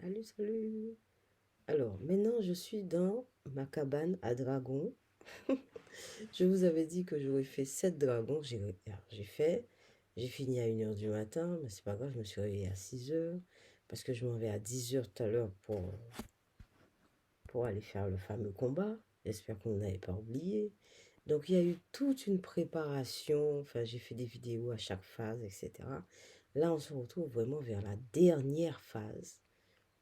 Salut, salut. Alors, maintenant, je suis dans ma cabane à dragons. Je vous avais dit que j'aurais fait 7 dragons. J'ai fini à 1 heure du matin, mais c'est pas grave, je me suis réveillée à 6 heures parce que je m'en vais à 10 heures tout à l'heure pour aller faire le fameux combat. J'espère qu'on n'avait pas oublié. Donc, il y a eu toute une préparation. Enfin, j'ai fait des vidéos à chaque phase, etc. Là, on se retrouve vraiment vers la dernière phase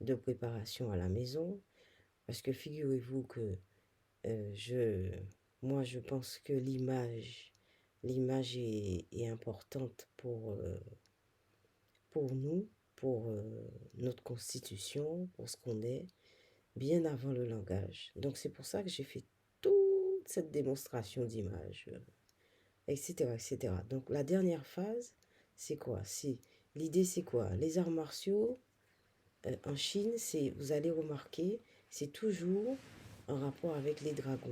de préparation à la maison. Parce que figurez-vous que euh, je, moi, je pense que l'image est importante pour nous, pour notre constitution, pour ce qu'on est, bien avant le langage. Donc, c'est pour ça que j'ai fait toute cette démonstration d'images, etc., etc. Donc, la dernière phase, c'est quoi? L'idée, c'est quoi? Les arts martiaux, en Chine, vous allez remarquer, c'est toujours en rapport avec les dragons.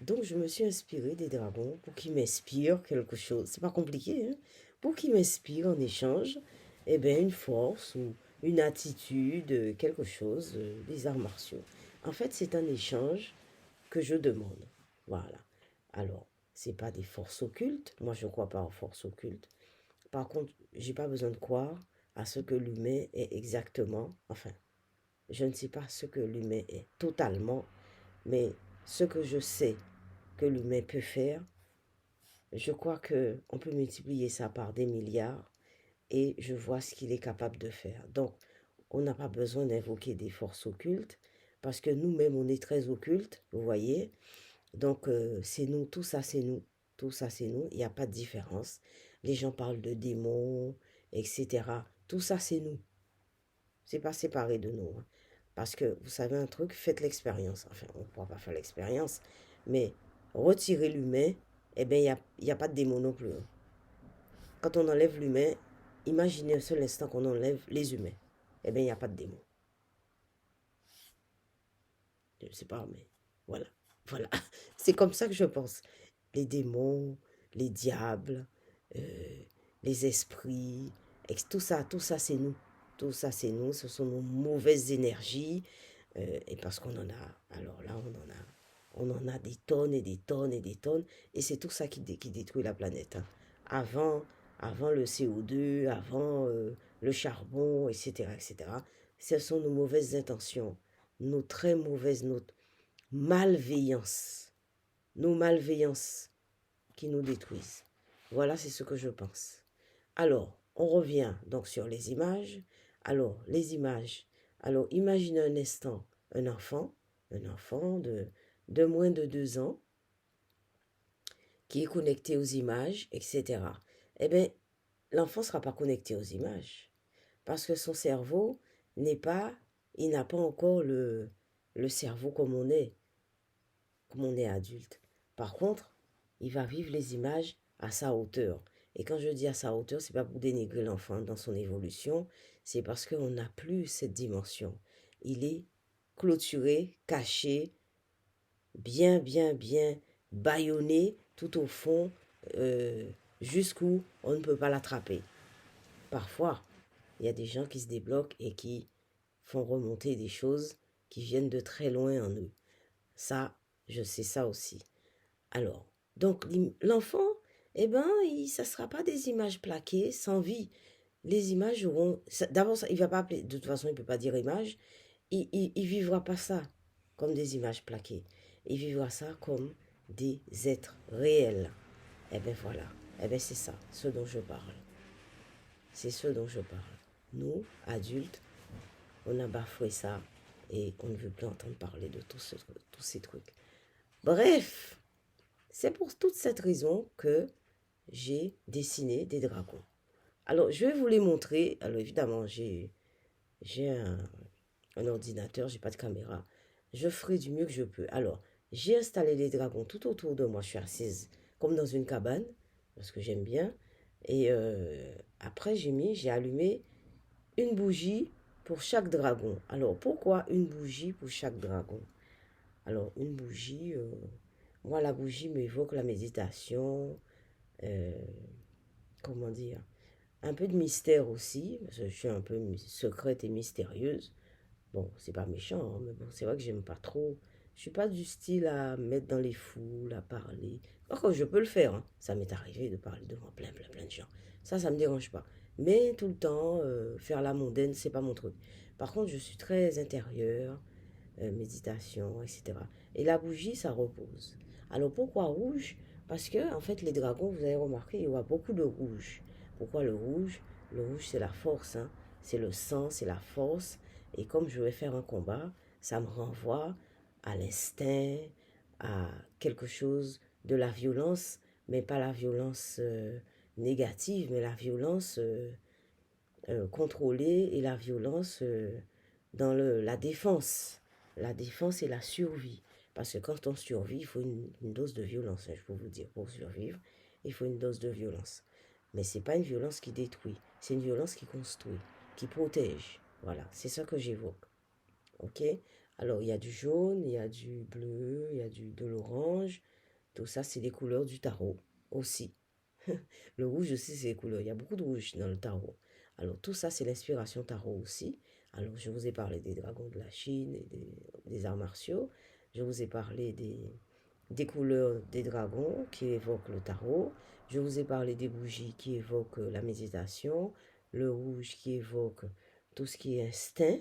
Donc, je me suis inspirée des dragons pour qu'ils m'inspirent quelque chose. C'est pas compliqué, hein? Pour qu'ils m'inspirent en échange, eh bien, une force ou une attitude, quelque chose, des arts martiaux. En fait, c'est un échange que je demande. Voilà. Alors, c'est pas des forces occultes. Moi, je ne crois pas aux forces occultes. Par contre, j'ai pas besoin de croire à ce que l'humain est exactement. Enfin, je ne sais pas ce que l'humain est totalement, mais ce que je sais que l'humain peut faire, je crois que on peut multiplier ça par des milliards et je vois ce qu'il est capable de faire. Donc, on n'a pas besoin d'invoquer des forces occultes parce que nous-mêmes, on est très occultes, vous voyez. Donc, c'est nous, tout ça, c'est nous. Tout ça, c'est nous. Il n'y a pas de différence. Les gens parlent de démons, etc. Tout ça, c'est nous. C'est pas séparé de nous, hein. Parce que vous savez un truc, faites l'expérience. Enfin, on ne pourra pas faire l'expérience, mais retirer l'humain, eh bien, il y a pas de démon non plus, hein. Quand on enlève l'humain, imaginez un seul instant qu'on enlève les humains. Eh bien, il n'y a pas de démon. Je ne sais pas, mais voilà. Voilà. C'est comme ça que je pense. Les démons, les diables, euh, les esprits, tout ça, c'est nous. Tout ça, c'est nous. Ce sont nos mauvaises énergies. Et parce qu'on en a, alors là, on en a des tonnes et des tonnes et des tonnes. Et c'est tout ça qui détruit la planète, hein. Avant, avant le CO2, avant le charbon, etc., etc. Ce sont nos mauvaises intentions, nos très mauvaises, notre malveillance, nos malveillances qui nous détruisent. Voilà, c'est ce que je pense. Alors, on revient donc sur les images. Alors, les images. Alors, imaginez un instant un enfant de moins de 2 ans, qui est connecté aux images, etc. Eh bien, l'enfant ne sera pas connecté aux images parce que son cerveau n'est pas, il n'a pas encore le cerveau comme on est adulte. Par contre, il va vivre les images à sa hauteur. Et quand je dis à sa hauteur, c'est pas pour dénigrer l'enfant dans son évolution, c'est parce qu'on n'a plus cette dimension. Il est clôturé, caché, bien, bien, bien bâillonné tout au fond, euh, jusqu'où on ne peut pas l'attraper. Parfois, il y a des gens qui se débloquent et qui font remonter des choses qui viennent de très loin en eux. Ça, je sais ça aussi. Alors, donc l'enfant, eh ben, ça ne sera pas des images plaquées, sans vie. Les images auront... D'abord, il va pas appeler, de toute façon, il ne peut pas dire image. Il vivra pas ça comme des images plaquées. Il vivra ça comme des êtres réels. Eh bien voilà, eh bien c'est ça, ce dont je parle. C'est ce dont je parle. Nous, adultes, on a bafoué ça et on ne veut plus entendre parler de tous ces trucs. Bref, c'est pour toute cette raison que j'ai dessiné des dragons. Alors, je vais vous les montrer. Alors, évidemment, j'ai un ordinateur, j'ai pas de caméra. Je ferai du mieux que je peux. Alors, j'ai installé les dragons tout autour de moi. Je suis assise comme dans une cabane, parce que j'aime bien. Et après, j'ai allumé une bougie pour chaque dragon. Alors, pourquoi une bougie pour chaque dragon? Alors, une bougie, moi, la bougie m'évoque la méditation, euh, comment dire? un peu de mystère aussi, parce que je suis un peu secrète et mystérieuse. Bon, c'est pas méchant, hein, mais bon, c'est vrai que j'aime pas trop. Je suis pas du style à me mettre dans les foules, à parler. Encore, je peux le faire, hein. Ça m'est arrivé de parler devant plein de gens. Ça me dérange pas. Mais tout le temps, faire la mondaine, c'est pas mon truc. Par contre, je suis très intérieure, méditation, etc. Et la bougie, ça repose. Alors pourquoi rouge? Parce que, en fait, les dragons, vous avez remarqué, il y aura beaucoup de rouge. Pourquoi le rouge? Le rouge, c'est la force, hein. C'est le sang, c'est la force. Et comme je vais faire un combat, ça me renvoie à l'instinct, à quelque chose de la violence, mais pas la violence négative, mais la violence contrôlée et la violence dans la défense. La défense et la survie. Parce que quand on survit, il faut une dose de violence, hein, je peux vous dire. Pour survivre, il faut une dose de violence. Mais ce n'est pas une violence qui détruit, c'est une violence qui construit, qui protège. Voilà, c'est ça que j'évoque. OK? Alors, il y a du jaune, il y a du bleu, il y a de l'orange. Tout ça, c'est des couleurs du tarot aussi. Le rouge aussi, c'est des couleurs. Il y a beaucoup de rouge dans le tarot. Alors, tout ça, c'est l'inspiration tarot aussi. Alors, je vous ai parlé des dragons de la Chine et des arts martiaux. Je vous ai parlé des couleurs des dragons qui évoquent le tarot. Je vous ai parlé des bougies qui évoquent la méditation. Le rouge qui évoque tout ce qui est instinct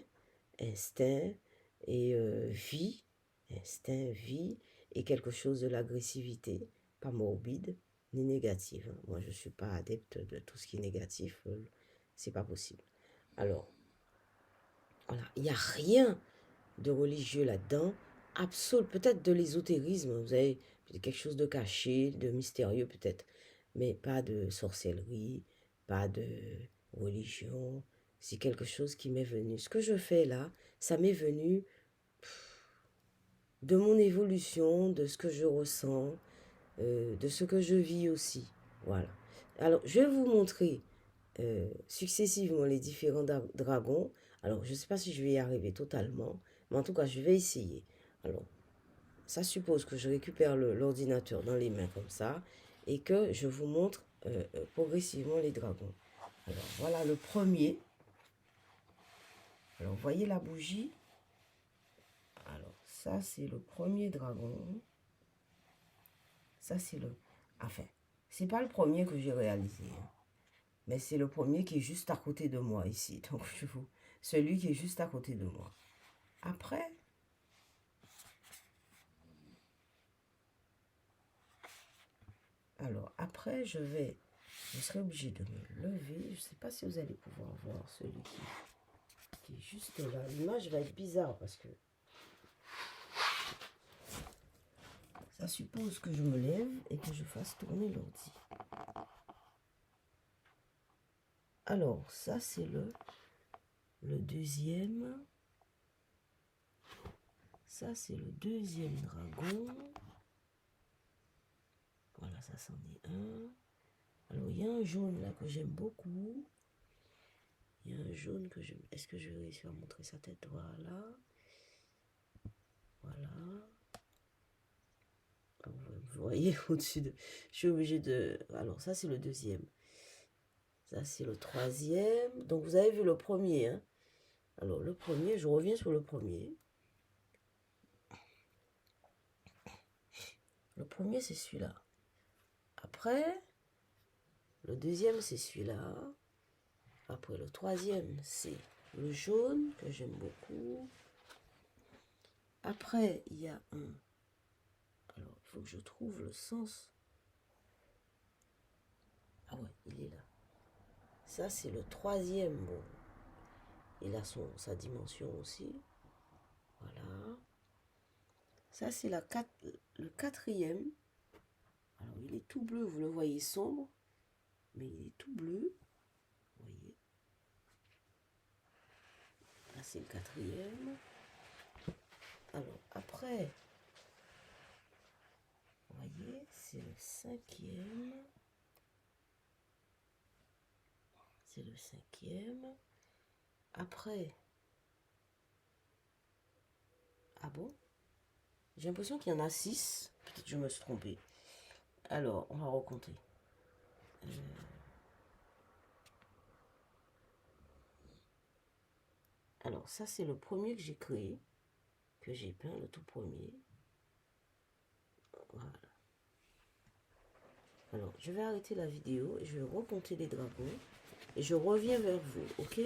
et vie. Instinct, vie et quelque chose de l'agressivité, pas morbide ni négative, hein. Moi, je ne suis pas adepte de tout ce qui est négatif. C'est pas possible. Alors, voilà, il n'y a rien de religieux là-dedans. Absolument, peut-être de l'ésotérisme, vous avez quelque chose de caché, de mystérieux peut-être, mais pas de sorcellerie, pas de religion. C'est quelque chose qui m'est venu. Ce que je fais là, ça m'est venu de mon évolution, de ce que je ressens, de ce que je vis aussi. Voilà. Alors, je vais vous montrer successivement les différents dragons. Alors, je ne sais pas si je vais y arriver totalement, mais en tout cas, je vais essayer. Alors, ça suppose que je récupère l'ordinateur dans les mains comme ça et que je vous montre progressivement les dragons. Alors, voilà le premier. Alors, vous voyez la bougie? Alors, ça, c'est le premier dragon. Ça, c'est le... Enfin, c'est pas le premier que j'ai réalisé, hein. Mais c'est le premier qui est juste à côté de moi ici. Donc, celui qui est juste à côté de moi. Après, je serai obligée de me lever. Je ne sais pas si vous allez pouvoir voir celui qui est juste là. L'image va être bizarre parce que ça suppose que je me lève et que je fasse tourner l'ordi. Alors, ça c'est le deuxième. Ça c'est le deuxième dragon. Voilà, ça c'en est un. Alors, il y a un jaune là que j'aime beaucoup. Il y a un jaune que j'aime. Est-ce que je vais réussir à montrer sa tête? Voilà. Voilà. Vous voyez au-dessus de... Je suis obligée de... Alors, ça, c'est le deuxième. Ça, c'est le troisième. Donc, vous avez vu le premier, hein? Alors, le premier, je reviens sur le premier. Le premier, c'est celui-là. Après, le deuxième, c'est celui-là. Après, le troisième, c'est le jaune, que j'aime beaucoup. Après, il y a un... Alors, il faut que je trouve le sens. Ah ouais, il est là. Ça, c'est le troisième. Bon, il a sa dimension aussi. Voilà. Ça, c'est le quatrième. Alors, il est tout bleu, vous le voyez sombre, mais il est tout bleu. Vous voyez. Là, c'est le quatrième. Alors, après, vous voyez, c'est le cinquième. C'est le cinquième. Après, ah bon? J'ai l'impression qu'il y en a 6. Peut-être que je me suis trompée. Alors, on va recompter. Alors, ça, c'est le premier que j'ai créé, que j'ai peint, le tout premier. Voilà. Alors, je vais arrêter la vidéo, je vais recompter les dragons et je reviens vers vous, ok?